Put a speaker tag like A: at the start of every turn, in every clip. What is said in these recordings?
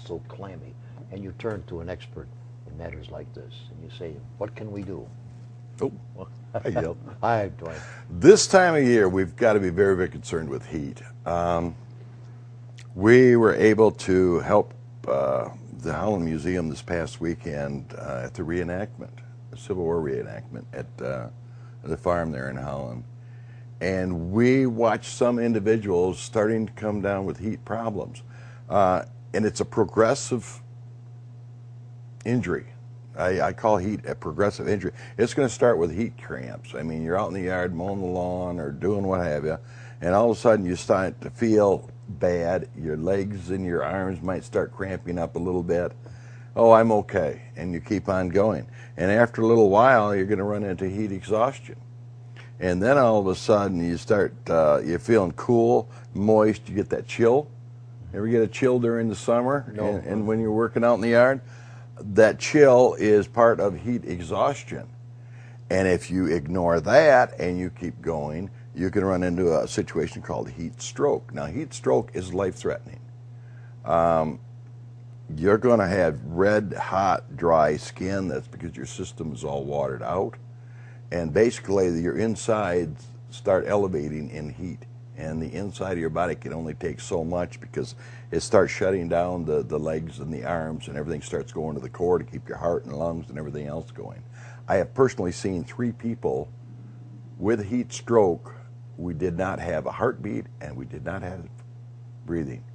A: so clammy. And you turn to an expert in matters like this, and you say, what can we do?
B: Oh, I yelled.
A: Hi, Dwayne.
B: This time of year, we've got to be very, very concerned with heat. We were able to help the Holland Museum this past weekend at the reenactment, the Civil War reenactment at the farm there in Holland. And we watched some individuals starting to come down with heat problems. And it's a progressive injury. I call heat a progressive injury. It's going to start with heat cramps. I mean, you're out in the yard mowing the lawn or doing what have you, and all of a sudden you start to feel bad. Your legs and your arms might start cramping up a little bit. Oh, I'm okay, and you keep on going. And after a little while, you're going to run into heat exhaustion. And then all of a sudden you start, you're feeling cool, moist, you get that chill. Ever get a chill during the summer?
A: No.
B: And when you're working out in the yard? That chill is part of heat exhaustion. And if you ignore that and you keep going, you can run into a situation called heat stroke. Now, heat stroke is life-threatening. You're going to have red, hot, dry skin. That's because your system is all watered out. And basically, your insides start elevating in heat. And the inside of your body can only take so much because it starts shutting down the legs and the arms, and everything starts going to the core to keep your heart and lungs and everything else going. I have personally seen 3 people with heat stroke. We did not have a heartbeat and we did not have breathing.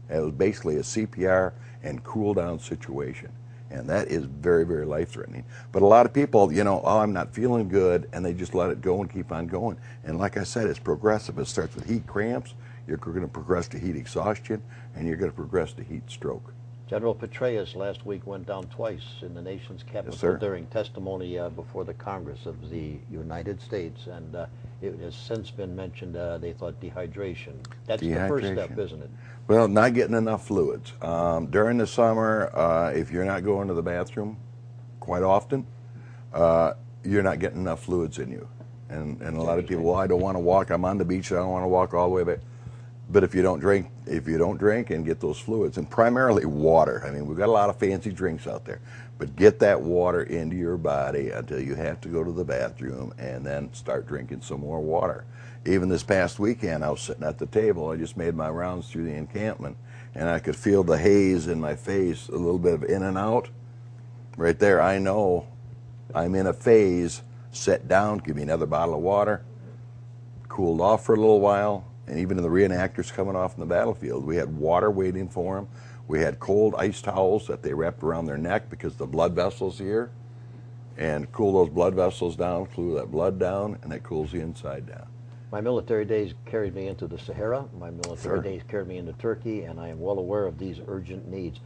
B: It was basically a CPR and cool down situation. And that is very, very life-threatening. But a lot of people, you know, oh, I'm not feeling good, and they just let it go and keep on going. And like I said, it's progressive. It starts with heat cramps, you're going to progress to heat exhaustion, and you're going to progress to heat stroke.
A: General Petraeus last week went down twice in the nation's capital during testimony before the Congress of the United States, and it has since been mentioned they thought dehydration. That's the first step, isn't it?
B: Well, not getting enough fluids. During the summer, if you're not going to the bathroom quite often, you're not getting enough fluids in you. And a lot of people, well, I don't want to walk. I'm on the beach. I don't want to walk all the way back. But if you don't drink and get those fluids, and primarily water. I mean, we've got a lot of fancy drinks out there, but get that water into your body until you have to go to the bathroom, and then start drinking some more water. Even this past weekend, I was sitting at the table. I just made my rounds through the encampment, and I could feel the haze in my face, a little bit of in and out. Right there, I know I'm in a phase. Sit down, give me another bottle of water, cooled off for a little while. And even the reenactors coming off in the battlefield, we had water waiting for them. We had cold ice towels that they wrapped around their neck because the blood vessels here, and cool those blood vessels down, cool that blood down, and that cools the inside down.
A: My military days carried me into the Sahara. My military days carried me into Turkey, and I am well aware of these urgent needs.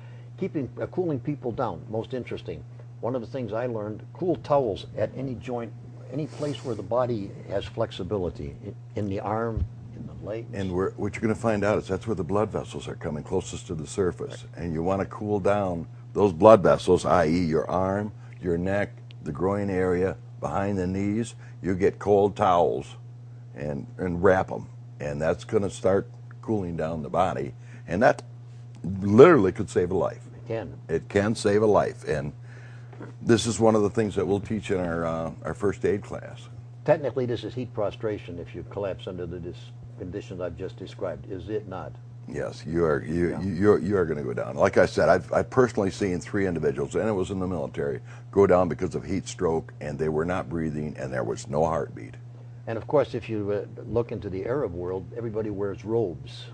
A: Cooling people down, most interesting. One of the things I learned, cool towels at any joint, any place where the body has flexibility, in the arm, in the legs.
B: And what you're going to find out is that's where the blood vessels are coming closest to the surface. Right. And you want to cool down those blood vessels, i.e. your arm, your neck, the groin area, behind the knees. You get cold towels and wrap them. And that's going to start cooling down the body. And that literally could save a life.
A: It can.
B: It can save a life. And this is one of the things that we'll teach in our first aid class.
A: Technically, this is heat prostration if you collapse under the conditions I've just described, is it not?
B: Yes, you are going to go down. Like I said, I've personally seen 3 individuals, and it was in the military, go down because of heat stroke, and they were not breathing, and there was no heartbeat.
A: And of course, if you look into the Arab world, everybody wears robes.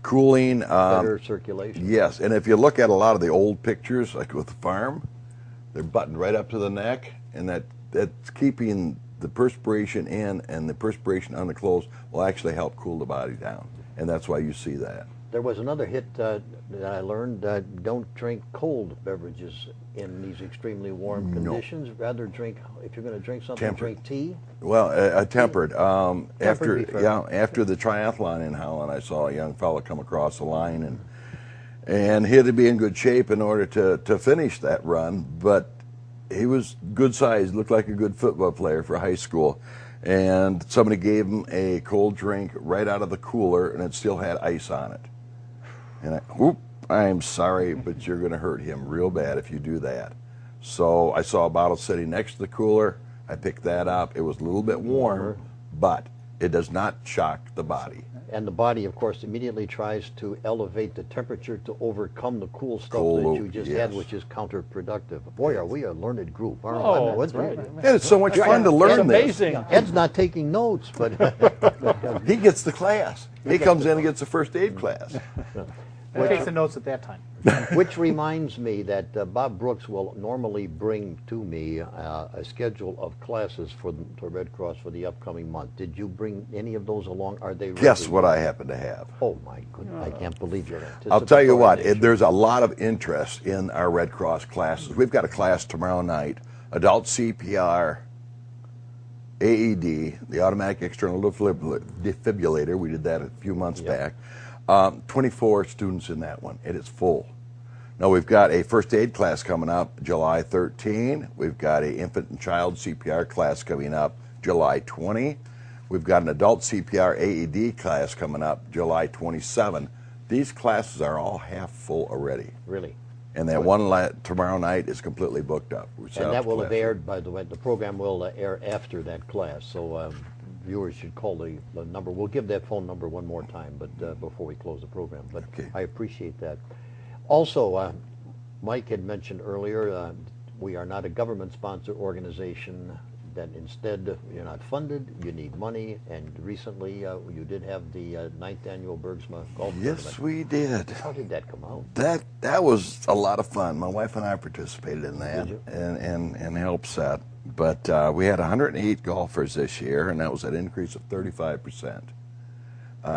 B: Cooling.
A: Better circulation.
B: Yes, and if you look at a lot of the old pictures, like with the farm, they're buttoned right up to the neck, and that's keeping the perspiration in, and the perspiration on the clothes will actually help cool the body down. And that's why you see that.
A: There was another hit that I learned, don't drink cold beverages in these extremely warm conditions. Rather drink, if you're going to drink something, drink tea.
B: Well, tempered. After the triathlon in Holland, I saw a young fellow come across the line, and he had to be in good shape in order to finish that run, but he was good sized, looked like a good football player for high school. And somebody gave him a cold drink right out of the cooler, and it still had ice on it. And I'm sorry, but you're going to hurt him real bad if you do that. So I saw a bottle sitting next to the cooler. I picked that up. It was a little bit warmer, but it does not shock the body.
A: And the body, of course, immediately tries to elevate the temperature to overcome the cool stuff that you just had, which is counterproductive. Boy, are we a learned group, aren't we?
C: Oh, that's right.
B: And it's so much fun to learn this.
C: Amazing.
A: Ed's not taking notes, but
B: He gets the class. He comes in and gets a first aid class.
D: Who takes the notes at that time?
A: which reminds me that Bob Brooks will normally bring to me a schedule of classes for Red Cross for the upcoming month. Did you bring any of those along? Are they
B: Guess
A: ready?
B: what I happen to have?
A: Oh my goodness, I can't believe you're
B: I'll tell you what, there's a lot of interest in our Red Cross classes. We've got a class tomorrow night, adult CPR, AED, the automatic external defibrillator. We did that a few months back. 24 students in that one. It is full. Now we've got a first aid class coming up July 13. We've got a infant and child CPR class coming up July 20. We've got an adult CPR AED class coming up July 27. These classes are all half full already.
A: Really?
B: And that one tomorrow night is completely booked up.
A: And that will have aired, by the way, the program will air after that class, so viewers should call the number. We'll give that phone number one more time, but before we close the program. But
B: okay.
A: I appreciate that. Also, Mike had mentioned earlier, we are not a government-sponsored organization, that instead you're not funded, you need money, and recently you did have the 9th annual Bergsma Golf Tournament.
B: Yes, we did.
A: How did that come out?
B: That was a lot of fun. My wife and I participated in that and helped set. But we had 108 golfers this year, and that was an increase of 35%.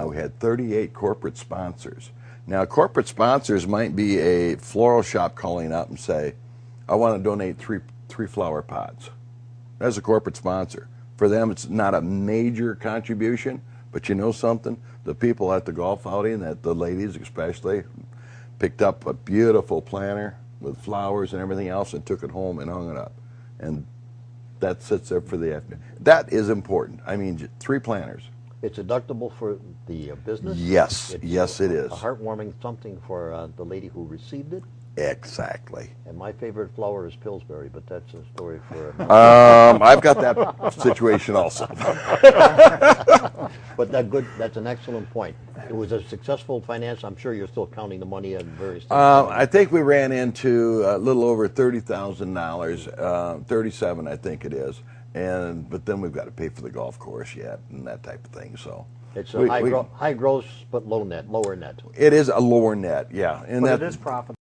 B: We had 38 corporate sponsors. Now, corporate sponsors might be a floral shop calling up and say, I want to donate three flower pots. That's a corporate sponsor. For them, it's not a major contribution, but you know something? The people at the golf outing, the ladies especially, picked up a beautiful planter with flowers and everything else and took it home and hung it up. And that sits there for the afternoon. That is important. I mean, 3 planters.
A: It's deductible for the business?
B: Yes,
A: it's
B: yes it is.
A: A heartwarming something for the lady who received it?
B: Exactly.
A: And my favorite flower is Pillsbury, but that's a story for
B: I've got that situation also.
A: But that's an excellent point. It was a successful finance. I'm sure you're still counting the money at various things.
B: I think we ran into a little over $30,000, 37 I think it is. But then we've got to pay for the golf course yet and that type of thing. So
A: it's a high gross but lower net.
B: It is a lower net, yeah.
D: But it is profitable.